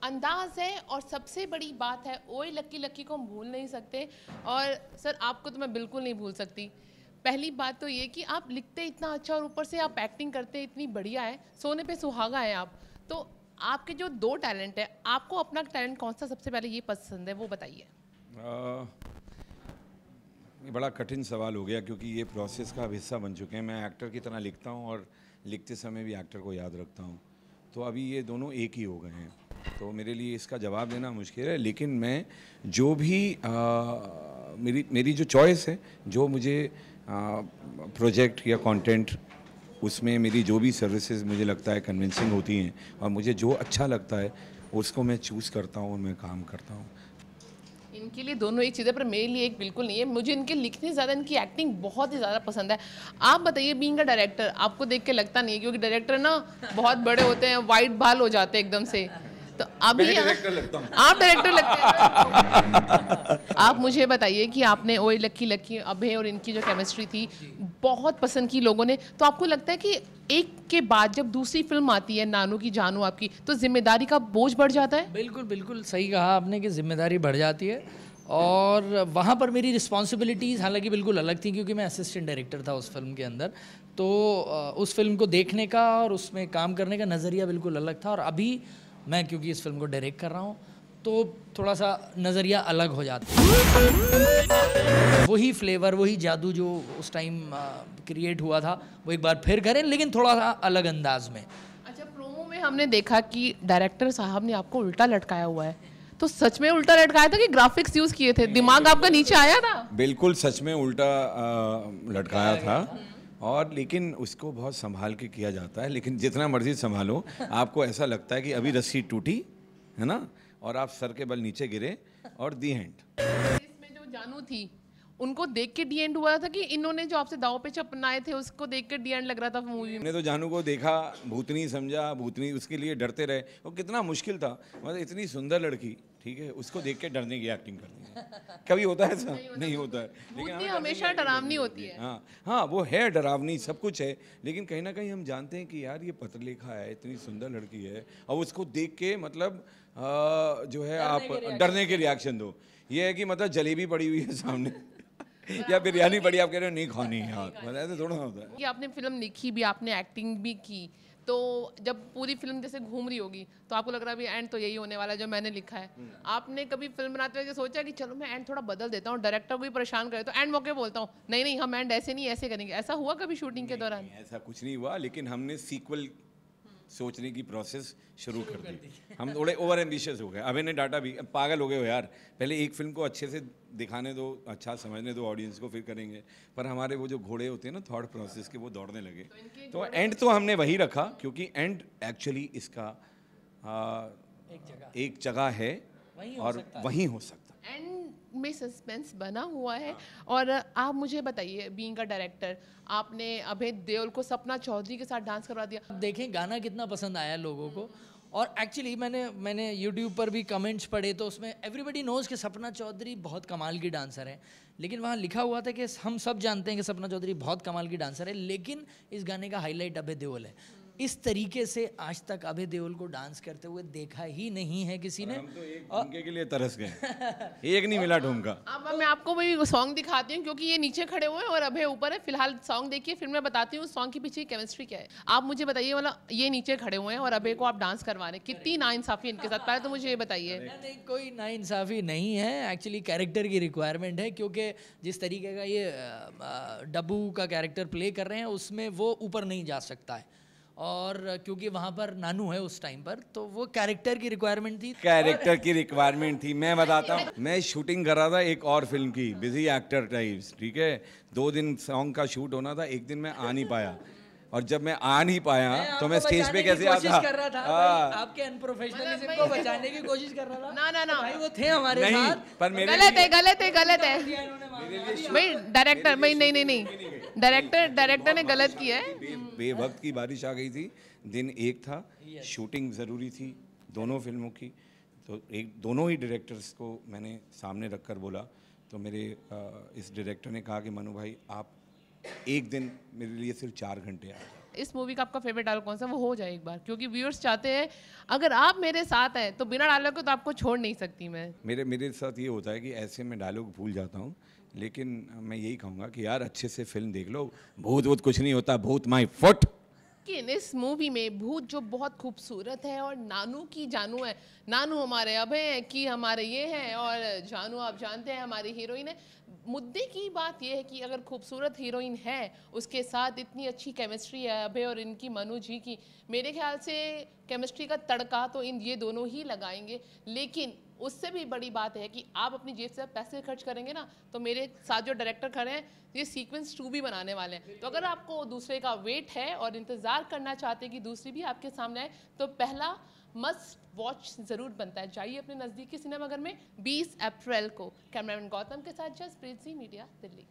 अंदाज है और सबसे बड़ी बात है ओए लक्की लक्की को हम भूल नहीं सकते। और सर आपको तो मैं बिल्कुल नहीं भूल सकती। पहली बात तो ये कि आप लिखते इतना अच्छा और ऊपर से आप एक्टिंग करते इतनी बढ़िया है, सोने पे सुहागा है आप। तो आपके जो दो टैलेंट है, आपको अपना टैलेंट कौन सा सबसे पहले ये पसंद है वो बताइए। ये बड़ा कठिन सवाल हो गया क्योंकि ये प्रोसेस का अब हिस्सा बन चुके हैं। मैं एक्टर की तरह लिखता हूँ और लिखते समय भी एक्टर को याद रखता हूँ, तो अभी ये दोनों एक ही हो गए हैं, तो मेरे लिए इसका जवाब देना मुश्किल है। लेकिन मैं जो भी मेरी जो चॉइस है, जो मुझे प्रोजेक्ट या कंटेंट, उसमें मेरी जो भी सर्विसेज मुझे लगता है कन्विंसिंग होती हैं और मुझे जो अच्छा लगता है उसको मैं चूज़ करता हूँ और मैं काम करता हूँ। इनके लिए दोनों एक चीज़ है, पर मेरे लिए एक बिल्कुल नहीं है। मुझे इनके लिखने से ज़्यादा इनकी एक्टिंग बहुत ही ज़्यादा पसंद है। आप बताइए, बीइंग अ डायरेक्टर आपको देख के लगता नहीं है, क्योंकि डायरेक्टर ना बहुत बड़े होते हैं, वाइट बाल हो जाते हैं एकदम से। तो अभी डायरेक्टर लगता हूँ। आप डायरेक्टर लगते हैं। आप मुझे बताइए कि आपने ओए लक्की लक्की, अभय और इनकी जो केमिस्ट्री थी बहुत पसंद की लोगों ने, तो आपको लगता है कि एक के बाद जब दूसरी फिल्म आती है नानू की जानू आपकी, तो जिम्मेदारी का बोझ बढ़ जाता है? बिल्कुल बिल्कुल सही कहा आपने कि जिम्मेदारी बढ़ जाती है। और वहाँ पर मेरी रिस्पॉन्सिबिलिटीज़ हालांकि बिल्कुल अलग थी, क्योंकि मैं असिस्टेंट डायरेक्टर था उस फिल्म के अंदर। तो उस फिल्म को देखने का और उसमें काम करने का नज़रिया बिल्कुल अलग था। और अभी मैं क्योंकि इस फिल्म को डायरेक्ट कर रहा हूँ, तो थोड़ा सा नज़रिया अलग हो जाता है। वही फ्लेवर, वही जादू जो उस टाइम क्रिएट हुआ था, वो एक बार फिर करें, लेकिन थोड़ा सा अलग अंदाज में। अच्छा, प्रोमो में हमने देखा कि डायरेक्टर साहब ने आपको उल्टा लटकाया हुआ है, तो सच में उल्टा लटकाया था कि ग्राफिक्स यूज किए थे? दिमाग आपका नीचे आया था? बिल्कुल सच में उल्टा लटकाया था। और लेकिन उसको बहुत संभाल के किया जाता है, लेकिन जितना मर्जी संभालो आपको ऐसा लगता है कि अभी रस्सी टूटी है ना, और आप सर के बल नीचे गिरे और दी हैंड। इसमें जो जानू थी उनको देख के डी एंड हुआ था कि इन्होंने जो आपसे दाव पे चपनाए थे उसको देख के डी एंड लग रहा था मूवी में? हमने तो जानू को देखा, भूतनी समझा, भूतनी, उसके लिए डरते रहे। वो कितना मुश्किल था, मतलब इतनी सुंदर लड़की, ठीक है, उसको देख के डरने की एक्टिंग करनी है। कभी होता है ऐसा? नहीं होता है। लेकिन भूतनी हमेशा डरावनी होती है। हाँ हाँ, वो है डरावनी, सब कुछ है, लेकिन कहीं ना कहीं हम जानते हैं कि यार ये पत्रलेखा है, इतनी सुंदर लड़की है, और उसको देख के मतलब जो है आप डरने के रिएक्शन दो। ये है कि मतलब जलेबी पड़ी हुई है सामने या बिरयानी पड़ी, आप कह रहे हो नहीं खानी है, यार मतलब ऐसे थोड़ा होता है। कि आपने फिल्म लिखी भी, आपने एक्टिंग भी की, तो जब पूरी फिल्म जैसे घूम रही होगी तो आपको लग रहा है अभी एंड तो यही होने वाला है जो मैंने लिखा है। आपने कभी फिल्म बनाते हुए सोचा कि चलो मैं एंड थोड़ा बदल देता हूँ, डायरेक्टर को भी परेशान करे, तो एंड मौके बोलता हूँ नहीं नहीं हम एंड ऐसे नहीं ऐसे करेंगे? ऐसा हुआ कभी शूटिंग के दौरान? नहीं, ऐसा कुछ नहीं हुआ, लेकिन हमने सीक्वल सोचने की प्रोसेस शुरू कर दी। हम थोड़े ओवर एम्बिशियस हो गए। अभी ने डाटा भी, पागल हो गए हो यार, पहले एक फिल्म को अच्छे से दिखाने दो, अच्छा समझने दो ऑडियंस को, फिर करेंगे। पर हमारे वो जो घोड़े होते हैं ना थॉट प्रोसेस के, वो दौड़ने लगे। तो एंड तो हमने वही रखा, क्योंकि एंड एक्चुअली इसका एक जगह है और वहीं हो सकता है। एंड में सस्पेंस बना हुआ है। और आप मुझे बताइए, बीइंग अ डायरेक्टर, आपने अभय देओल को सपना चौधरी के साथ डांस करवा दिया। अब देखें गाना कितना पसंद आया लोगों को। और एक्चुअली मैंने यूट्यूब पर भी कमेंट्स पढ़े, तो उसमें एवरीबडी नोज कि सपना चौधरी बहुत कमाल की डांसर है, लेकिन वहाँ लिखा हुआ था कि हम सब जानते हैं कि सपना चौधरी बहुत कमाल की डांसर है, लेकिन इस गाने का हाईलाइट अभय देओल है। इस तरीके से आज तक अभय देओल को डांस करते हुए देखा ही नहीं है किसी ने। हम तो एक ठुमके के लिए तरस गए, एक नहीं मिला ठुमका। अब मैं आपको वही सॉन्ग दिखाती हूँ, क्योंकि ये नीचे खड़े हुए हैं और अभय ऊपर है। फिलहाल सॉन्ग देखिए, फिर मैं बताती हूँ सॉन्ग के पीछे केमिस्ट्री क्या है। आप मुझे बताइए, मतलब ये नीचे खड़े हुए हैं और अभय को आप डांस करवा रहे हैं, कितनी नाइंसाफी इनके साथ? पहले तो मुझे ये बताइए। नहीं, कोई नाइंसाफ़ी नहीं है, एक्चुअली कैरेक्टर की रिक्वायरमेंट है, क्योंकि जिस तरीके का ये डब्बू का कैरेक्टर प्ले कर रहे हैं उसमें वो ऊपर नहीं जा सकता है, और क्योंकि वहाँ पर नानू है उस टाइम पर, तो वो कैरेक्टर की रिक्वायरमेंट थी। कैरेक्टर की रिक्वायरमेंट थी। मैं बताता हूँ, मैं शूटिंग कर रहा था एक और फिल्म की, बिजी एक्टर टाइप्स, ठीक है, 2 दिन सॉन्ग का शूट होना था, एक दिन मैं आ नहीं पाया, और जब मैं आ नहीं पाया तो मैं स्टेज पे कैसे आता? कर रहा था भाई, आपके अनप्रोफेशनलिज्म को बचाने की कोशिश कर रहा था। ना ना ना भाई वो थे हमारे नहीं, साथ। पर मेरे गलत लिए है गलत है गलत है भाई। डायरेक्टर भाई, नहीं नहीं नहीं, डायरेक्टर ने गलत किया है। बेवक्त की बारिश आ गई थी, दिन एक था, शूटिंग ज़रूरी थी दोनों फिल्मों की, तो दोनों ही डायरेक्टर्स को मैंने सामने रखकर बोला। तो मेरे इस डायरेक्टर ने कहा कि मनु भाई आप एक दिन मेरे लिए सिर्फ 4 घंटे आ जाओ। इस मूवी का आपका फेवरेट डायलॉग कौन सा, वो हो जाए एक बार, क्योंकि व्यूअर्स चाहते हैं अगर आप मेरे साथ हैं तो बिना डायलॉग को तो आपको छोड़ नहीं सकती मैं। मेरे साथ ये होता है कि ऐसे मैं डायलॉग भूल जाता हूँ, लेकिन मैं यही कहूँगा कि यार अच्छे से फिल्म देख लो, भूत वूत कुछ नहीं होता, भूत माई फुट। लेकिन इस मूवी में भूत जो बहुत खूबसूरत है और नानू की जानू है, नानू हमारे अभय हैं कि हमारे ये हैं, और जानू आप जानते हैं हमारी हीरोइन है। मुद्दे की बात यह है कि अगर खूबसूरत हीरोइन है, उसके साथ इतनी अच्छी केमिस्ट्री है अभय और इनकी मनु जी की, मेरे ख्याल से केमिस्ट्री का तड़का तो ये दोनों ही लगाएंगे। लेकिन उससे भी बड़ी बात है कि आप अपनी जेब से पैसे खर्च करेंगे ना, तो मेरे साथ जो डायरेक्टर खड़े हैं ये सीक्वेंस 2 भी बनाने वाले हैं। तो अगर आपको दूसरे का वेट है और इंतज़ार करना चाहते हैं कि दूसरी भी आपके सामने आए, तो पहला मस्ट वॉच ज़रूर बनता है। जाइए अपने नज़दीकी सिनेमाघर में 20 अप्रैल को। कैमरामैन गौतम के साथ जसप्रीत सिंह, मीडिया दिल्ली।